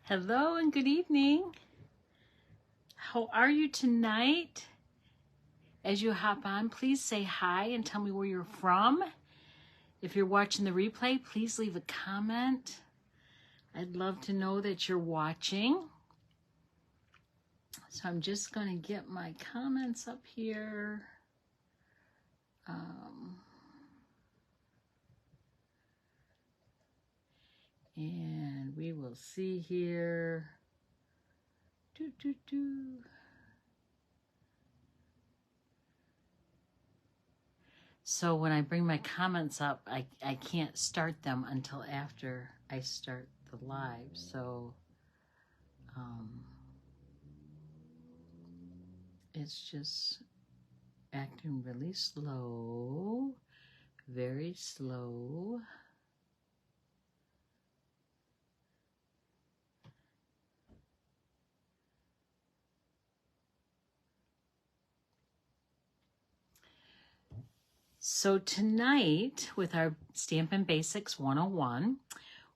Hello and good evening. How are you tonight? As you hop on, please say hi and tell me where you're from. If you're watching the replay, please leave a comment. I'd love to know that you're watching. So I'm just going to get my comments up here. And we will see here. So when I bring my comments up, I can't start them until after I start the live. So it's just acting really slow, very slow. So tonight, with our Stampin' Basics 101,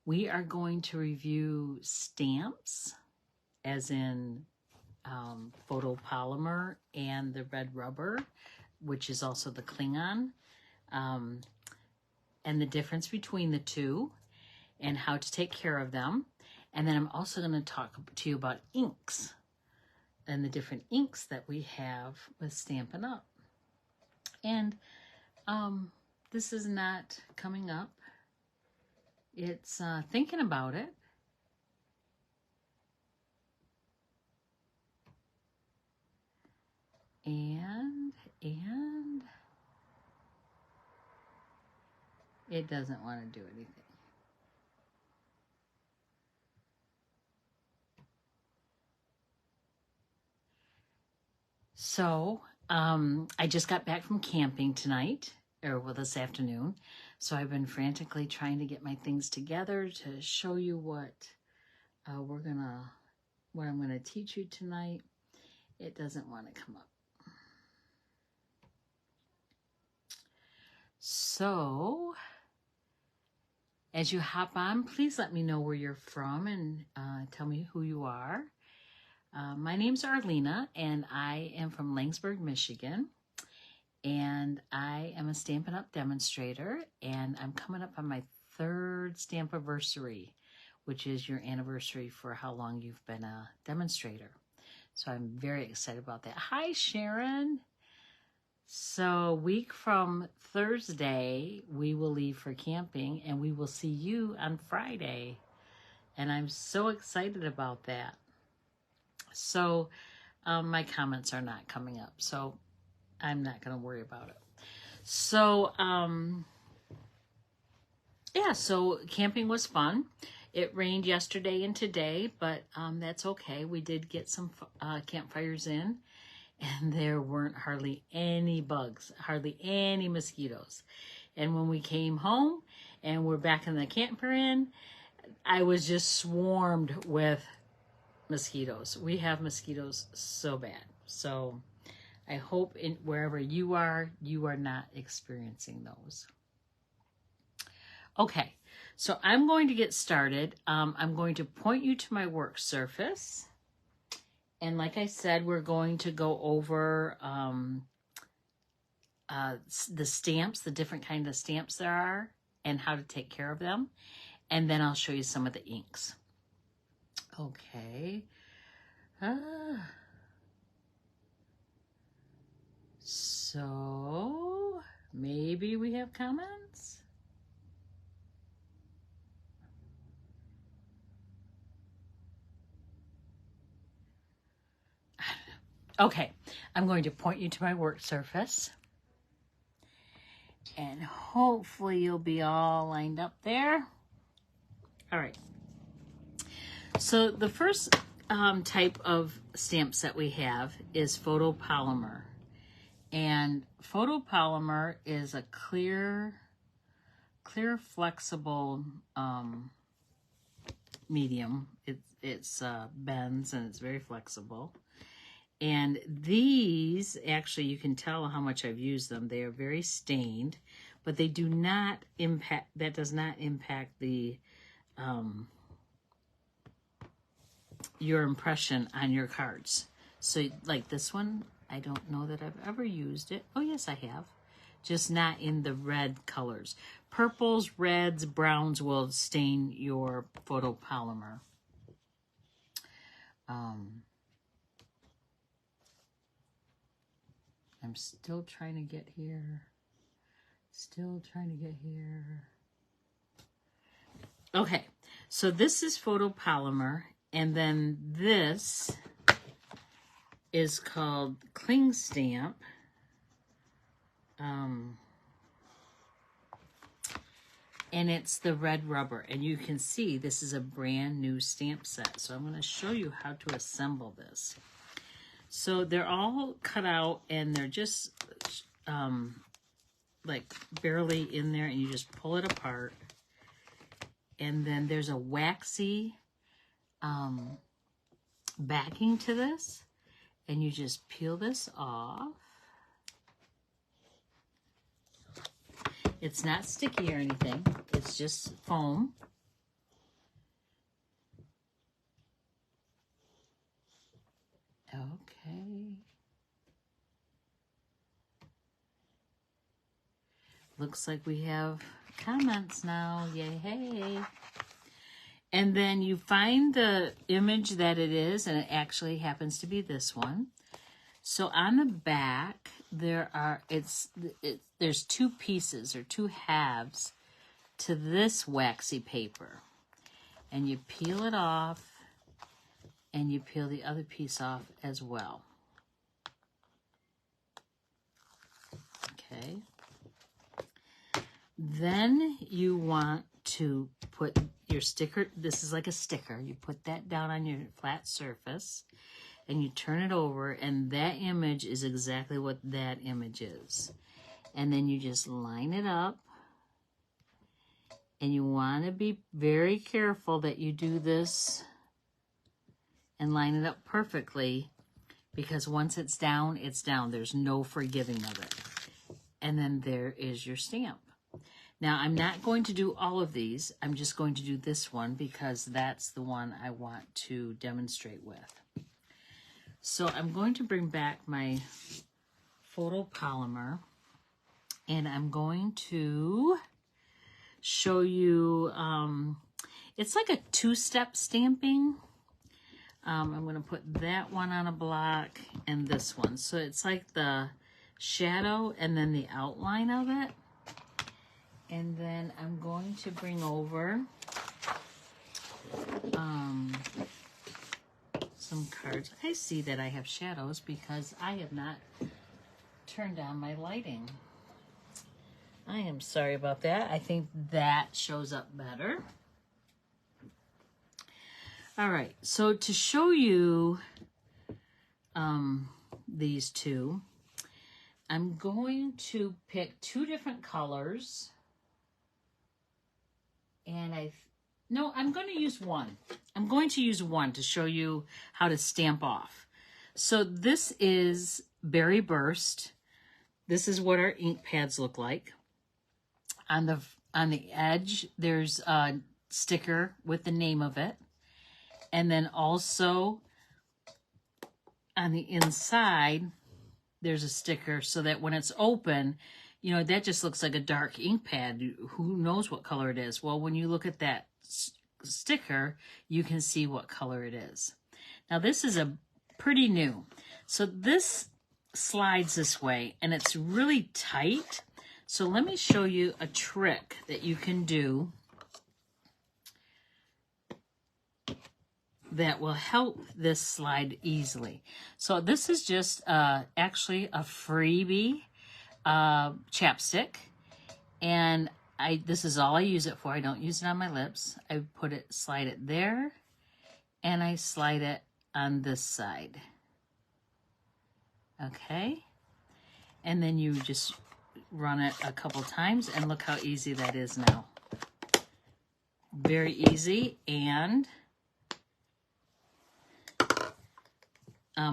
we are going to review stamps, as in Photopolymer and the red rubber, which is also the Klingon, and the difference between the two and how to take care of them. And then I'm also going to talk to you about inks and the different inks that we have with Stampin' Up. And this is not coming up. It's thinking about it. And it doesn't want to do anything. So I just got back from camping tonight, or well, this afternoon. So I've been frantically trying to get my things together to show you what I'm gonna teach you tonight. It doesn't want to come up. So as you hop on, please let me know where you're from and tell me who you are. My name's Arlena, and I am from Laingsburg, Michigan. And I am a Stampin' Up! Demonstrator, and I'm coming up on my 3rd Stampiversary, which is your anniversary for how long you've been a demonstrator. So I'm very excited about that. Hi, Sharon. So a week from Thursday, we will leave for camping, and we will see you on Friday. And I'm so excited about that. So my comments are not coming up, so I'm not going to worry about it. So, yeah, so camping was fun. It rained yesterday and today, but that's okay. We did get some campfires in, and there weren't hardly any bugs, hardly any mosquitoes. And when we came home and we're back in the camper inn, I was just swarmed with mosquitoes. We have mosquitoes so bad. So I hope wherever you are not experiencing those. Okay, so I'm going to get started. I'm going to point you to my work surface. And like I said, we're going to go over the stamps, the different kinds of stamps there are, and how to take care of them. And then I'll show you some of the inks. Okay. So maybe we have comments. Okay, I'm going to point you to my work surface. And hopefully you'll be all lined up there. All right. So the first type of stamps that we have is Photopolymer. And Photopolymer is a clear flexible medium. It's bends and it's very flexible. And these, actually, you can tell how much I've used them. They are very stained, but they do not impact, that does not impact the your impression on your cards. So like this one, I don't know that I've ever used it. Oh yes, I have. Just not in the red colors. Purples, reds, browns will stain your photopolymer. I'm still trying to get here. Still trying to get here. Okay, so this is photopolymer, and then this is called Cling Stamp. And it's the red rubber, and you can see this is a brand new stamp set. So I'm going to show you how to assemble this. So they're all cut out, and they're just like barely in there, and you just pull it apart. And then there's a waxy backing to this, and you just peel this off. It's not sticky or anything. It's just foam. Okay. Looks like we have comments now. Yay, hey. And then you find the image that it is, and it actually happens to be this one. So on the back, there's two pieces or two halves to this waxy paper. And you peel it off, and you peel the other piece off as well. Okay. Then you want to put your sticker, this is like a sticker, you put that down on your flat surface, and you turn it over, and that image is exactly what that image is. And then you just line it up, and you want to be very careful that you do this and line it up perfectly, because once it's down, it's down. There's no forgiving of it. And then there is your stamp. Now, I'm not going to do all of these. I'm just going to do this one because that's the one I want to demonstrate with. So I'm going to bring back my photopolymer, and I'm going to show you, it's like a two-step stamping. I'm going to put that one on a block and this one. So it's like the shadow and then the outline of it. And then I'm going to bring over some cards. I see that I have shadows because I have not turned on my lighting. I am sorry about that. I think that shows up better. All right, so to show you these two, I'm going to pick two different colors. And I'm going to use one. I'm going to use one to show you how to stamp off. So this is Berry Burst. This is what our ink pads look like. On the edge, there's a sticker with the name of it. And then also on the inside, there's a sticker so that when it's open, you know, that just looks like a dark ink pad. Who knows what color it is? Well, when you look at that sticker, you can see what color it is. Now, this is a pretty new. So this slides this way, and it's really tight. So let me show you a trick that you can do that will help this slide easily. So this is just actually a freebie chapstick, and this is all I use it for. I don't use it on my lips. I slide it there, and I slide it on this side. Okay, and then you just run it a couple times, and look how easy that is now. Very easy, and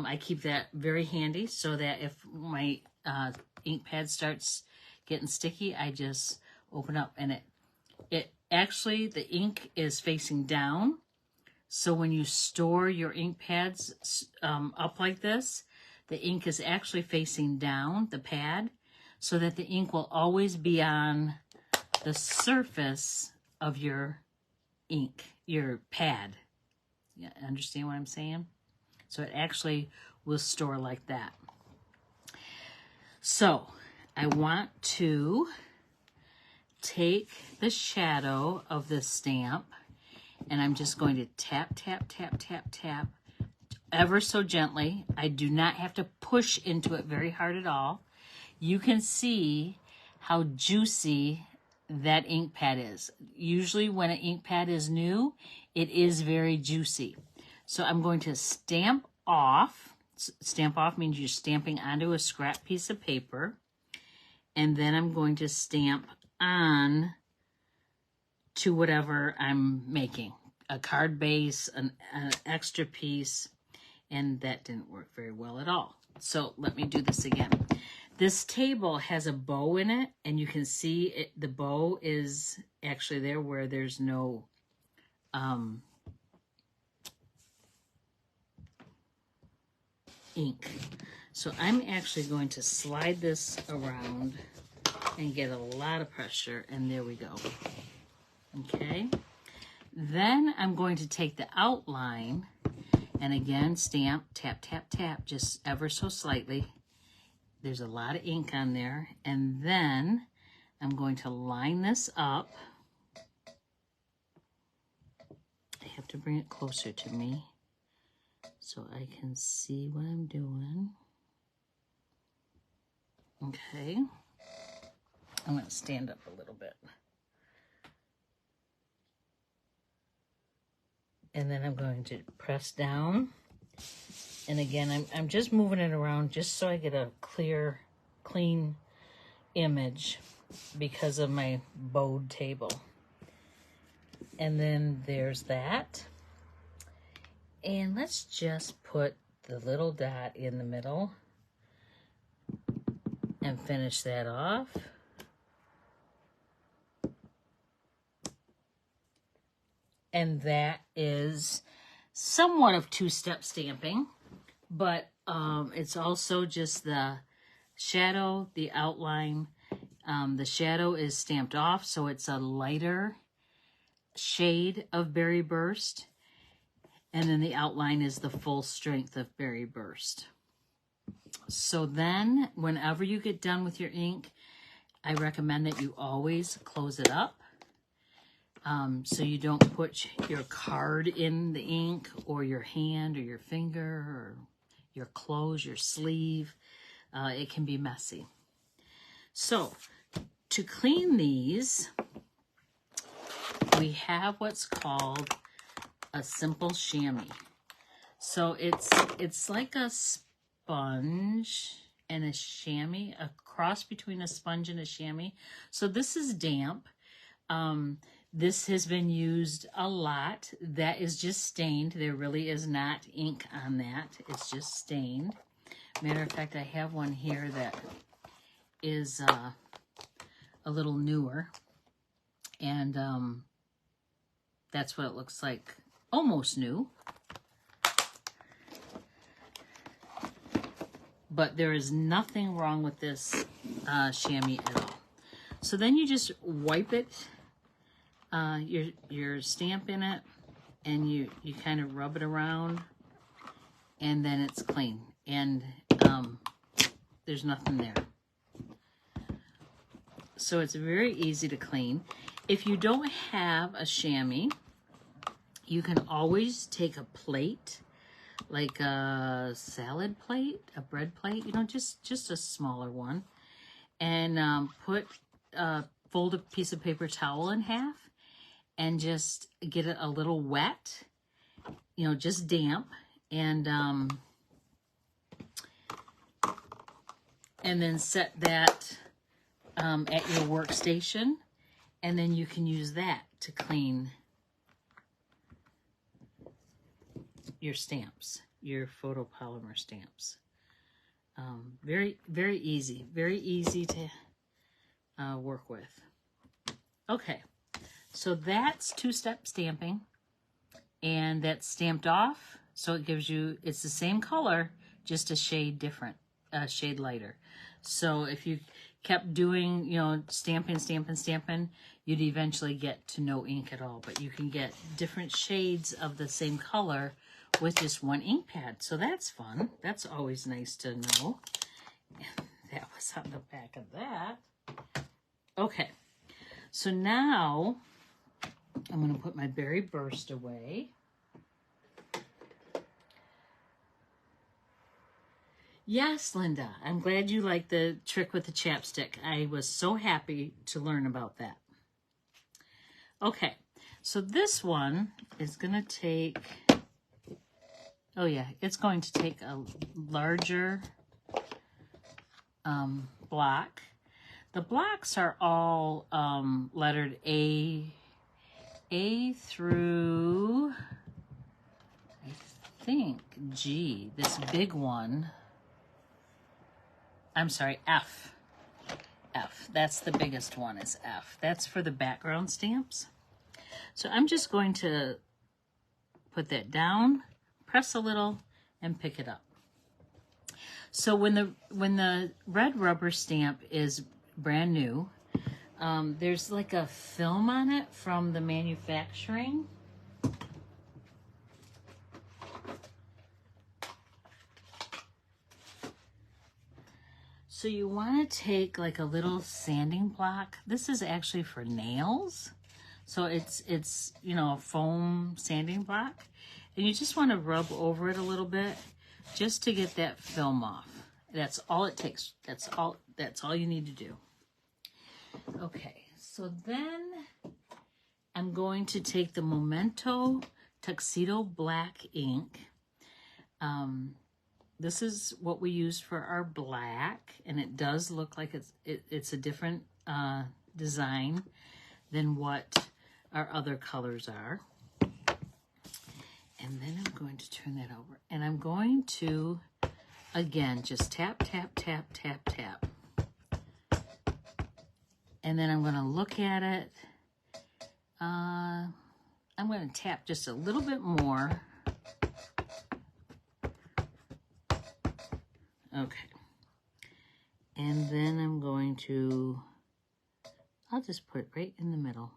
I keep that very handy so that if my ink pad starts getting sticky, I just open up, and it actually, the ink is facing down, So when you store your ink pads up like this, the ink is actually facing down the pad so that the ink will always be on the surface of your ink, your pad. You understand what I'm saying? So it actually will store like that. So I want to take the shadow of this stamp, and I'm just going to tap, tap, tap, tap, tap, ever so gently. I do not have to push into it very hard at all. You can see how juicy that ink pad is. Usually when an ink pad is new, it is very juicy. So I'm going to stamp off. Stamp off means you're stamping onto a scrap piece of paper. And then I'm going to stamp on to whatever I'm making. A card base, an extra piece, and that didn't work very well at all. So let me do this again. This table has a bow in it, and you can see it, the bow is actually there where there's no ink. So I'm actually going to slide this around and get a lot of pressure, and there we go. Okay. Then I'm going to take the outline and again stamp, tap, tap, tap, just ever so slightly. There's a lot of ink on there. And then I'm going to line this up. I have to bring it closer to me so I can see what I'm doing. Okay. I'm going to stand up a little bit. And then I'm going to press down. And again, I'm just moving it around just so I get a clear, clean image because of my bowed table. And then there's that. And let's just put the little dot in the middle and finish that off. And that is somewhat of two-step stamping, but it's also just the shadow, the outline. The shadow is stamped off, so it's a lighter shade of Berry Burst. And then the outline is the full strength of Berry Burst. So then, whenever you get done with your ink, I recommend that you always close it up. So you don't put your card in the ink, or your hand, or your finger, or your clothes, your sleeve. It can be messy. So to clean these, we have what's called a simple chamois. So it's like a sponge and a chamois, a cross between a sponge and a chamois. So this is damp. This has been used a lot. That is just stained. There really is not ink on that. It's just stained. Matter of fact, I have one here that is a little newer. And that's what it looks like. Almost new. But there is nothing wrong with this chamois at all. So then you just wipe it. Your stamp in it, and you kind of rub it around, and then it's clean, and there's nothing there. So it's very easy to clean. If you don't have a chamois, you can always take a plate, like a salad plate, a bread plate, you know, just a smaller one, and fold a piece of paper towel in half, and just get it a little wet, you know, just damp, and then set that at your workstation, and then you can use that to clean your stamps, your photopolymer stamps. Very, very easy to work with. Okay. So that's two-step stamping, and that's stamped off. So it gives you, it's the same color, just a shade different, a shade lighter. So if you kept doing, you know, stamping, you'd eventually get to no ink at all. But you can get different shades of the same color with just one ink pad. So that's fun. That's always nice to know. That was on the back of that. Okay, so now I'm going to put my Berry Burst away. Yes, Linda, I'm glad you like the trick with the chapstick. I was so happy to learn about that. Okay, so this one is going to take, oh yeah, it's going to take a larger block. The blocks are all lettered A through, I think, G. This big one, I'm sorry, F. F. That's the biggest one, is F. That's for the background stamps. So I'm just going to put that down, press a little, and pick it up. So when the red rubber stamp is brand new, there's like a film on it from the manufacturing. So you want to take like a little sanding block. This is actually for nails. So it's you know, a foam sanding block. And you just want to rub over it a little bit just to get that film off. That's all it takes. That's all you need to do. Okay, so then I'm going to take the Memento Tuxedo Black ink. This is what we use for our black, and it does look like it's a different design than what our other colors are. And then I'm going to turn that over, and I'm going to, again, just tap, tap, tap, tap, tap. And then I'm going to look at it. I'm going to tap just a little bit more. Okay. And then I'm going to, I'll just put it right in the middle.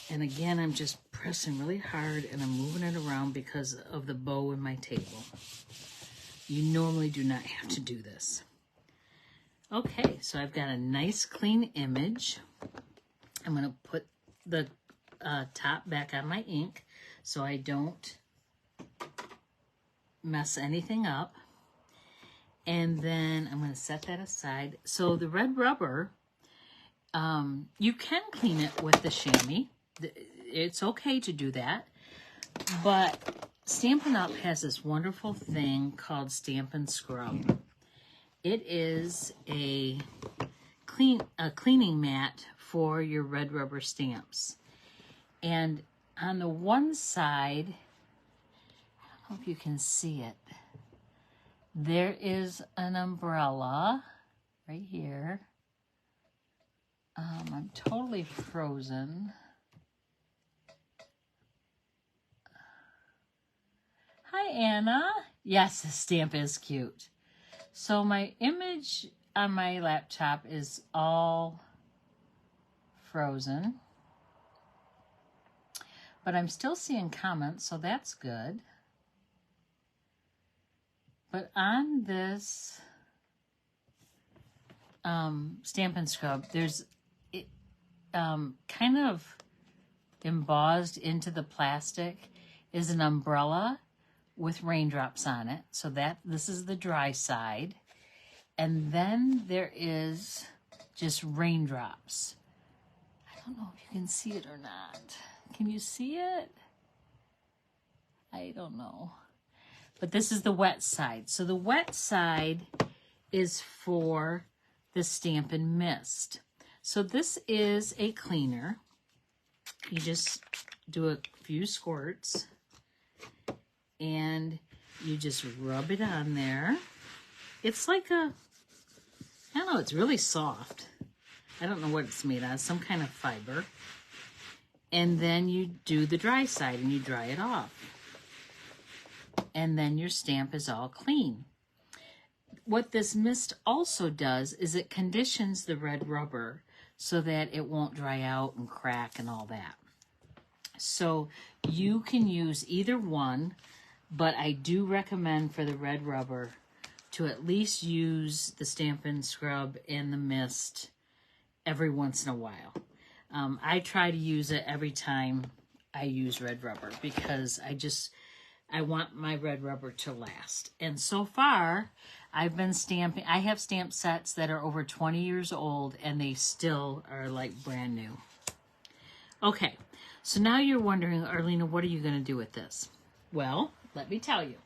And again, I'm just pressing really hard and I'm moving it around because of the bow in my table. You normally do not have to do this. Okay, so I've got a nice clean image. I'm going to put the top back on my ink so I don't mess anything up. And then I'm going to set that aside. So the red rubber, you can clean it with the chamois. It's okay to do that. But Stampin' Up! Has this wonderful thing called Stampin' Scrub. It is a cleaning mat for your red rubber stamps. And on the one side, I don't know if you can see it, there is an umbrella right here. I'm totally frozen. Hi, Anna. Yes, the stamp is cute. So my image on my laptop is all frozen. But I'm still seeing comments, so that's good. But on this Stampin' Scrub, there's it, kind of embossed into the plastic is an umbrella with raindrops on it. So this is the dry side. And then there is just raindrops. I don't know if you can see it or not. Can you see it? I don't know. But this is the wet side. So the wet side is for the Stampin' Mist. So this is a cleaner. You just do a few squirts and you just rub it on there. It's like I don't know, it's really soft. I don't know what it's made out of, some kind of fiber. And then you do the dry side and you dry it off. And then your stamp is all clean. What this mist also does is it conditions the red rubber so that it won't dry out and crack and all that. So you can use either one, but I do recommend for the red rubber to at least use the Stampin' Scrub and the mist every once in a while. I try to use it every time I use red rubber because I want my red rubber to last. And so far, I've been stamping. I have stamp sets that are over 20 years old and they still are like brand new. Okay, so now you're wondering, Arlena, what are you going to do with this? Well, let me tell you.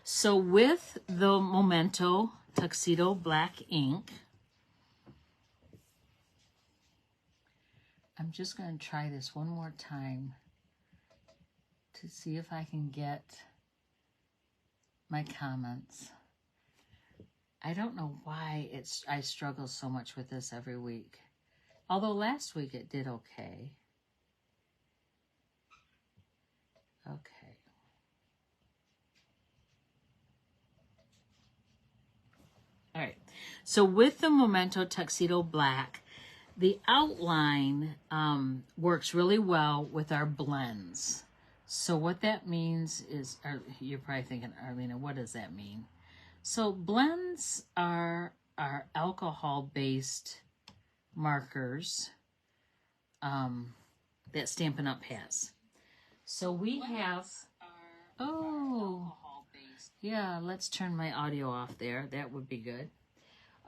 So with the Memento Tuxedo Black ink, I'm just going to try this one more time to see if I can get my comments. I don't know why I struggle so much with this every week. Although last week it did okay. Okay. All right. So with the Memento Tuxedo Black, the outline works really well with our blends. So what that means is, you're probably thinking, Arlena, what does that mean? So blends are alcohol-based markers that Stampin' Up! Has. So we have, yeah, let's turn my audio off there. That would be good.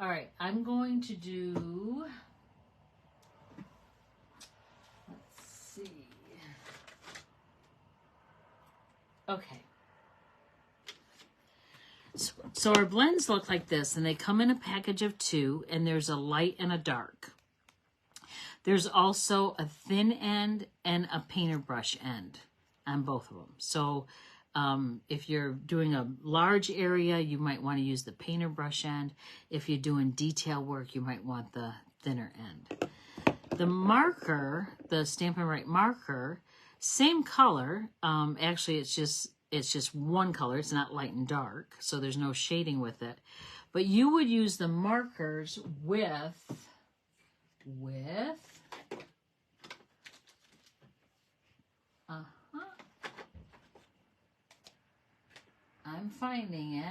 All right, I'm going to do, let's see. Okay. So our blends look like this, and they come in a package of 2, and there's a light and a dark. There's also a thin end and a painter brush end on both of them. So if you're doing a large area, you might want to use the painter brush end. If you're doing detail work, you might want the thinner end. The marker, the Stampin' Right marker, same color. Actually, it's just one color. It's not light and dark, so there's no shading with it. But you would use the markers with I'm finding it.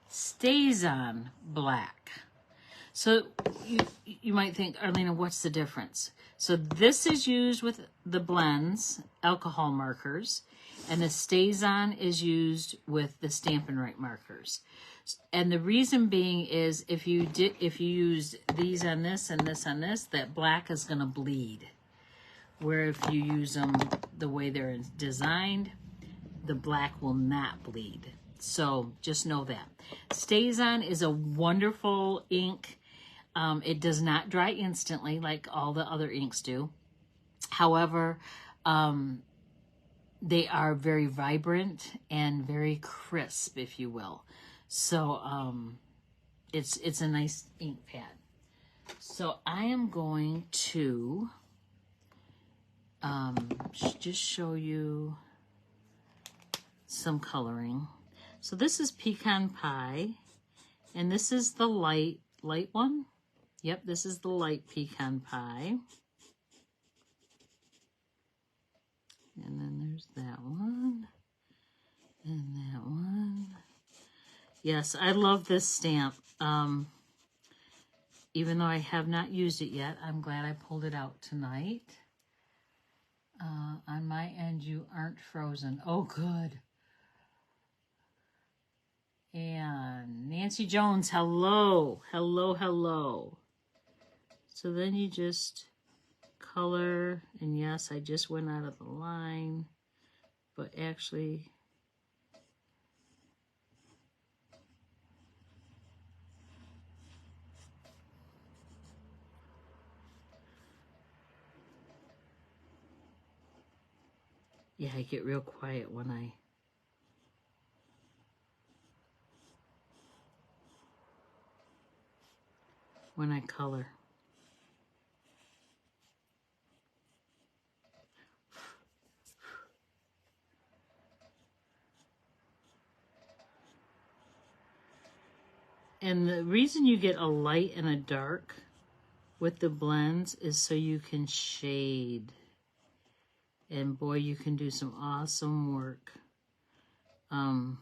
Stays on black. So you might think, Arlena, what's the difference? So this is used with the blends, alcohol markers, and the Stays On is used with the Stampin' Right markers. And the reason being is if you use these on this and this on this, that black is going to bleed. Where if you use them the way they're designed, the black will not bleed. So just know that. Stays On is a wonderful ink. It does not dry instantly like all the other inks do. However, they are very vibrant and very crisp, if you will. So it's a nice ink pad. So I am going to just show you some coloring. So this is Pecan Pie, and this is the light one. Yep, this is the light Pecan Pie. And then there's that one, and that one. Yes, I love this stamp. Even though I have not used it yet, I'm glad I pulled it out tonight. On my end, you aren't frozen. Oh, good. And Nancy Jones, hello, hello, hello. So then you just color, and yes, I just went out of the line, but actually, yeah, I get real quiet when I color. And the reason you get a light and a dark with the blends is so you can shade. And boy, you can do some awesome work. The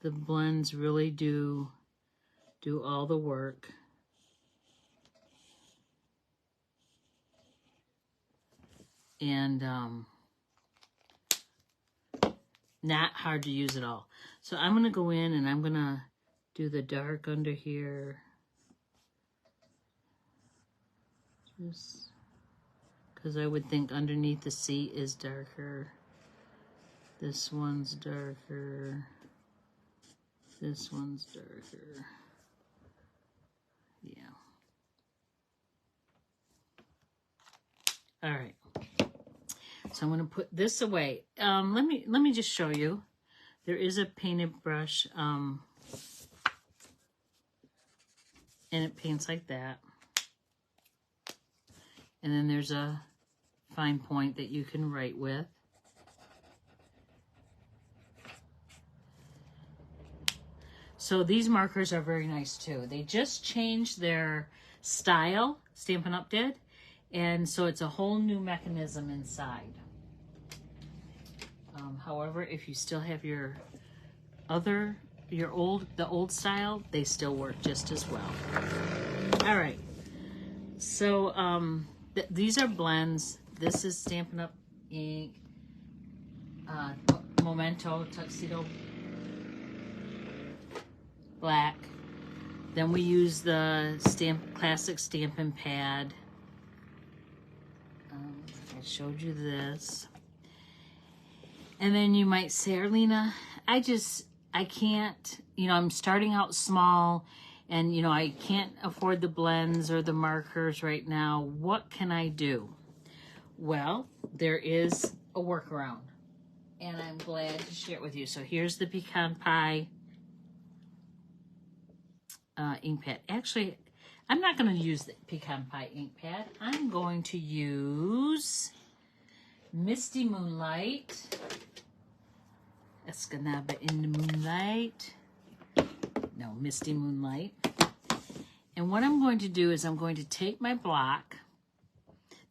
blends really do all the work. And not hard to use at all. So I'm going to go in and I'm going to do the dark under here. Just because I would think underneath the seat is darker. This one's darker. This one's darker. Yeah. All right. So I'm going to put this away. Let me just show you. There is a painted brush, and it paints like that. And then there's a fine point that you can write with. So these markers are very nice too. They just changed their style, Stampin' Up! Did. And so it's a whole new mechanism inside. However, if you still have the old style, they still work just as well. All right. So these are blends. This is Stampin' Up! Ink, Memento Tuxedo Black. Then we use the classic Stampin' pad. I showed you this. And then you might say, Arlena, I can't, I'm starting out small and, I can't afford the blends or the markers right now. What can I do? Well, there is a workaround and I'm glad to share it with you. So here's the Pecan Pie ink pad. Actually, I'm not going to use the Pecan Pie ink pad. I'm going to use Misty Moonlight. Escanaba in the Moonlight. No, Misty Moonlight. And what I'm going to do is I'm going to take my block.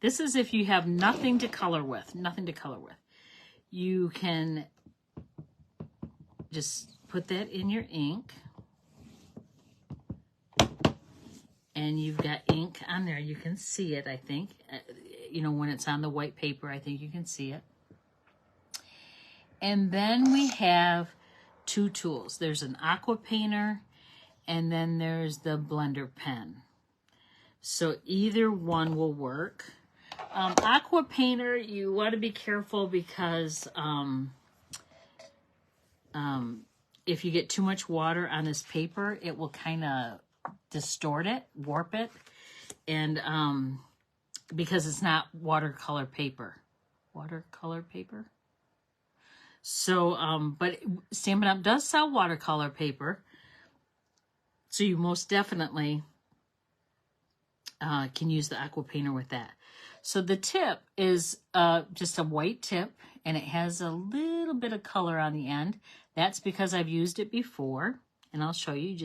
This is if you have nothing to color with. Nothing to color with. You can just put that in your ink. And you've got ink on there. You can see it, I think. When it's on the white paper, I think you can see it. And then we have two tools. There's an aqua painter, and then there's the blender pen. So either one will work. Aqua painter, you want to be careful because if you get too much water on this paper, it will kind of distort it, warp it, and because it's not watercolor paper. Watercolor paper? So, but Stampin' Up! Does sell watercolor paper, so you most definitely can use the aqua painter with that. So the tip is just a white tip, and it has a little bit of color on the end. That's because I've used it before, and I'll show you.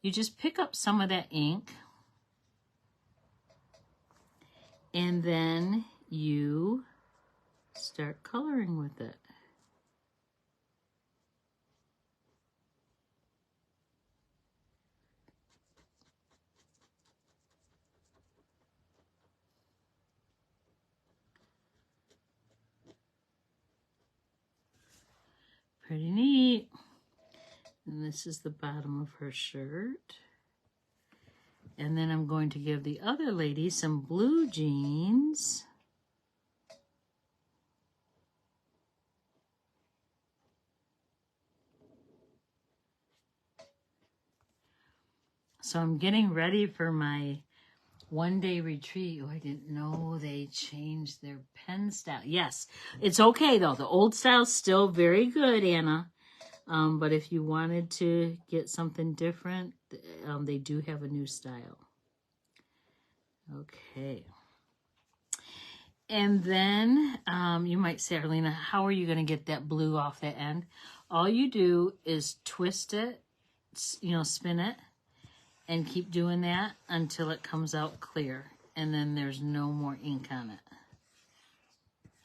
You just pick up some of that ink, and then you start coloring with it. Pretty neat. And this is the bottom of her shirt. And then I'm going to give the other lady some blue jeans. So I'm getting ready for my one-day retreat. Oh, I didn't know they changed their pen style. Yes, it's okay though. The old style's still very good, Anna. But if you wanted to get something different, they do have a new style. Okay. And then you might say, Arlena, how are you going to get that blue off that end? All you do is twist it, spin it, and keep doing that until it comes out clear. And then there's no more ink on it.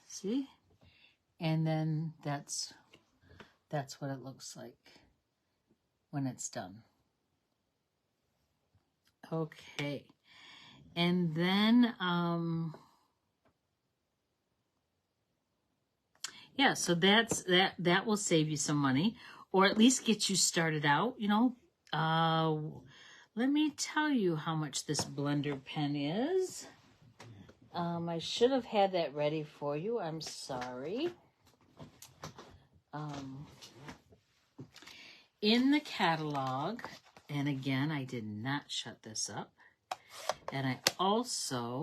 See? And then that's what it looks like when it's done. Okay. And then, yeah, so that will save you some money, or at least get you started out, let me tell you how much this blender pen is. I should have had that ready for you. I'm sorry. In the catalog, and again, I did not shut this up, and I also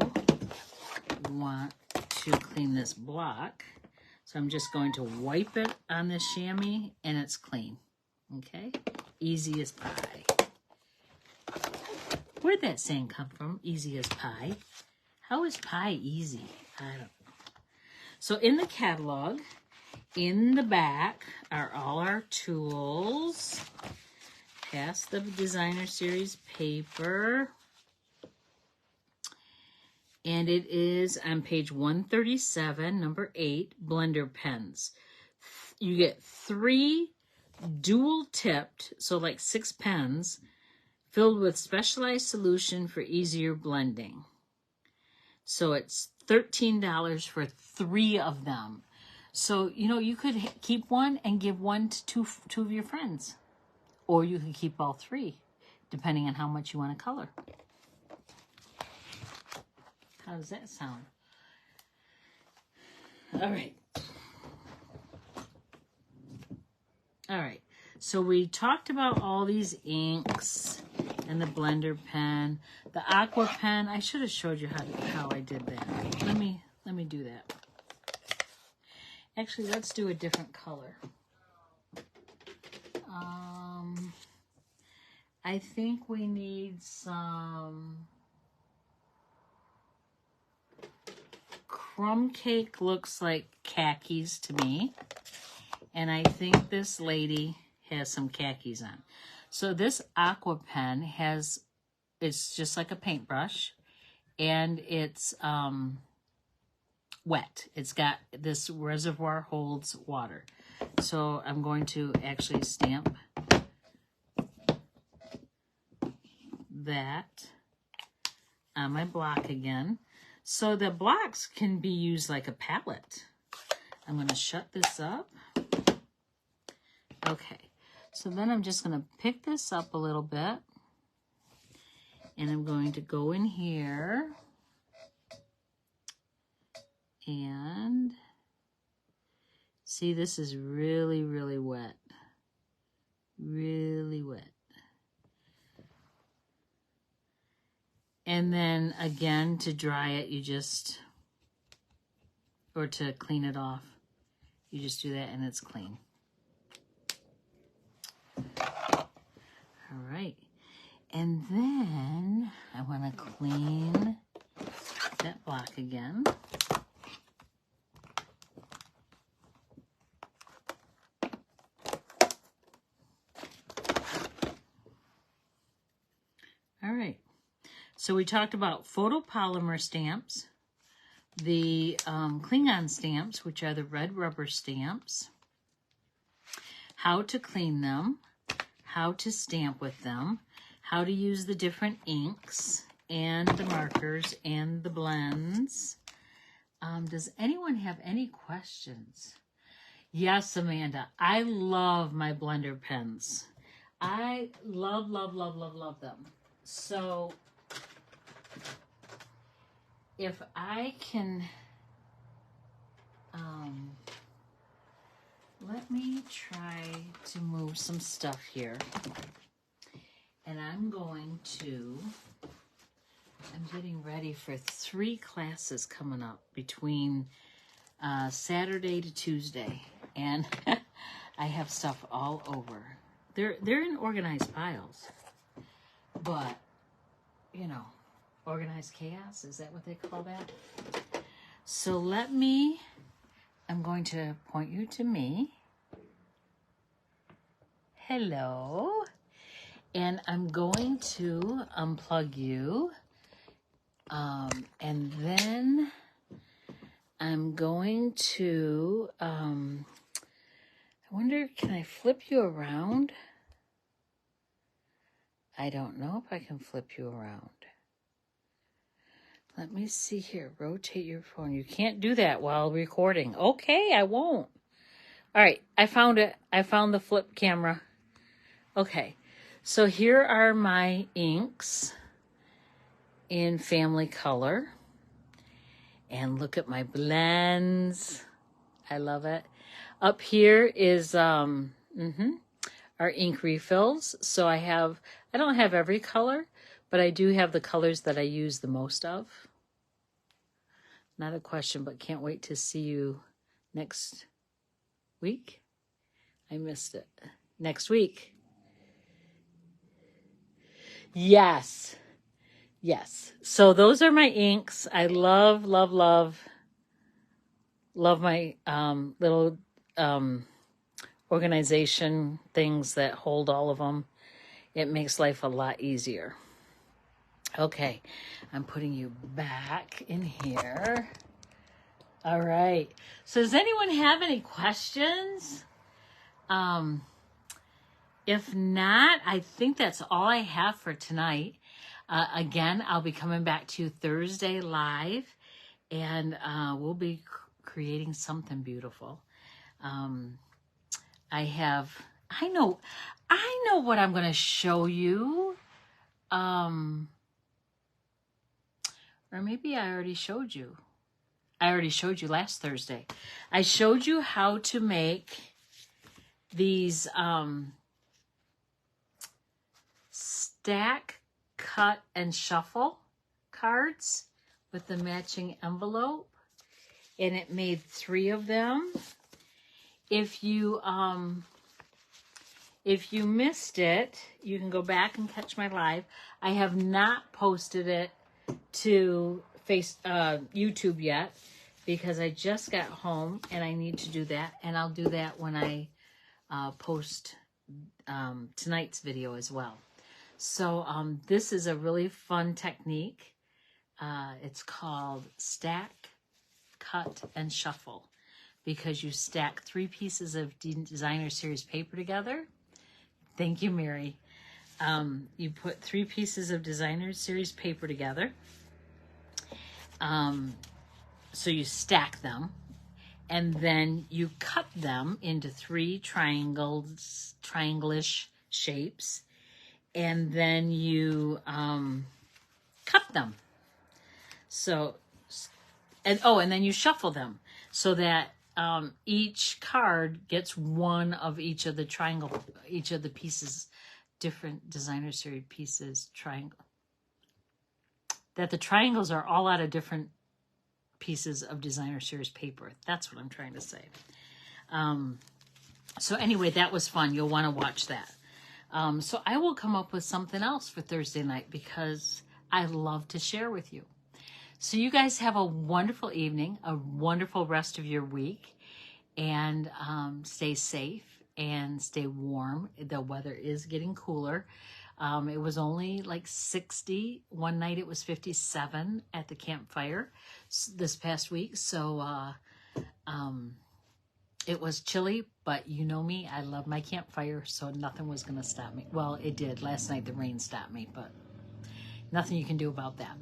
want to clean this block, so I'm just going to wipe it on this chamois, and it's clean. Okay? Easy as pie. Where'd that saying come from? Easy as pie. How is pie easy? I don't know. So in the catalog, in the back are all our tools. Past the designer series paper. And it is on page 137, number 8, blender pens. You get 3 dual tipped, so like 6 pens, filled with specialized solution for easier blending. So it's $13 for 3 of them. So, you could keep one and give one to two of your friends. Or you could keep all 3, depending on how much you want to color. How does that sound? All right. All right. So we talked about all these inks and the blender pen, the aqua pen. I should have showed you how I did that. Let me do that. Actually, let's do a different color. I think we need some crumb cake. Looks like khakis to me. And I think this lady has some khakis on. So this aqua pen it's just like a paintbrush, and it's wet. It's got this reservoir holds water. So I'm going to actually stamp that on my block again. So the blocks can be used like a palette. I'm going to shut this up. Okay, so then I'm just going to pick this up a little bit, and I'm going to go in here and see, this is really, really wet. Really wet. And then again, to dry it, or to clean it off, you just do that and it's clean. All right. And then I want to clean that block again. All right. So we talked about photopolymer stamps, the Klingon stamps, which are the red rubber stamps, how to clean them, how to stamp with them, how to use the different inks and the markers and the blends. Does anyone have any questions? Yes, Amanda, I love my blender pens. I love, love, love, love, love them. So if I can, let me try to move some stuff here. And I'm getting ready for 3 classes coming up between Saturday to Tuesday. And I have stuff all over. They're in organized piles. But, organized chaos, is that what they call that? So I'm going to point you to me. Hello. And I'm going to unplug you. And then I'm going to, I wonder, can I flip you around? I don't know if I can flip you around. Let me see here. Rotate your phone. You can't do that while recording. Okay, I won't. All right, I found it. I found the flip camera. Okay, so here are my inks in family color. And look at my blends. I love it. Up here is our ink refills. So I don't have every color, but I do have the colors that I use the most of. Not a question, but can't wait to see you next week. I missed it. Next week. Yes. Yes. So those are my inks. I love, love, love, love my little organization things that hold all of them. It makes life a lot easier. Okay. I'm putting you back in here. All right. So does anyone have any questions? If not, I think that's all I have for tonight. Again, I'll be coming back to you Thursday live, and we'll be creating something beautiful. I know what I'm going to show you. Or maybe I already showed you. I already showed you last Thursday. I showed you how to make these stack, cut, and shuffle cards with the matching envelope. And it made 3 of them. If you missed it, you can go back and catch my live. I have not posted it to YouTube yet because I just got home and I need to do that. And I'll do that when I post tonight's video as well. So this is a really fun technique. It's called stack, cut, and shuffle, because you stack 3 pieces of designer series paper together. Thank you, Mary. You put 3 pieces of designer series paper together. So you stack them, and then you cut them into 3 triangle-ish shapes, and then you cut them. So, and then you shuffle them so that each card gets one of each of the pieces, different designer series pieces, that the triangles are all out of different pieces of designer series paper. That's what I'm trying to say. So anyway, that was fun. You'll want to watch that. So I will come up with something else for Thursday night because I love to share with you. So you guys have a wonderful evening, a wonderful rest of your week, and stay safe and stay warm. The weather is getting cooler. It was only like 60. One night it was 57 at the campfire this past week. So it was chilly, but you know me, I love my campfire, so nothing was going to stop me. Well, it did. Last night the rain stopped me, but nothing you can do about that.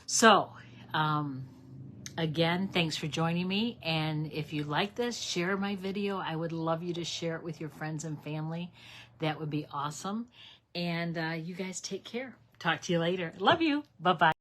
So, again, thanks for joining me. And if you like this, share my video. I would love you to share it with your friends and family. That would be awesome. And you guys take care. Talk to you later. Love you. Bye-bye.